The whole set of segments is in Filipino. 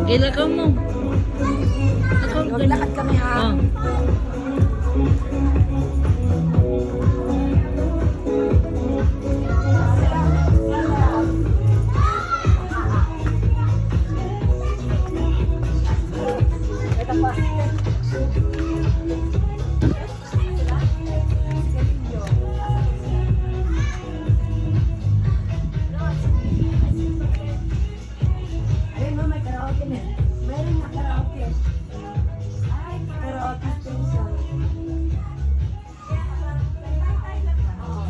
Ilakaw mo. Ako, Maglakad kami ha. Oh. Ito pa. Ayun mo, may karaoke na. Meron na karaoke. Ay, karaoke station. Oo,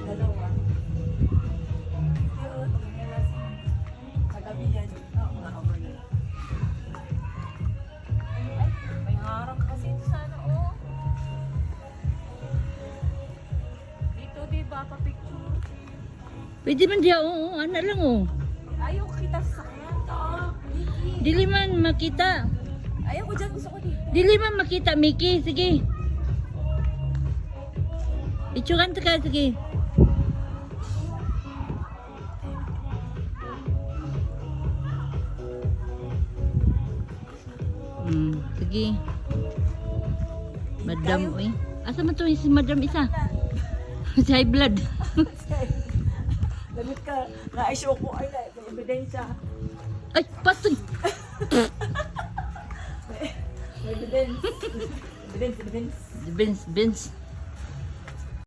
dalawa. Sa gabi yan. Oo, overnight. May harap kasi ito sana, oh. Dito, di ba, pa-picture? Pwede man diya, oo. Ano lang, oh. Ayaw kita sa sakyan. Vicky. Dili man makita. Ayaw ko dyan, gusto ko dito. Dili man makita, Mickey. Sige. Itsukan ka, sige. Sige. Madam, eh. Asa man to si Madam isa? Si high blood. Damit ka, na-show ko ay may ebidensya. Ay, patoy. May evidence. Evidence. Benz.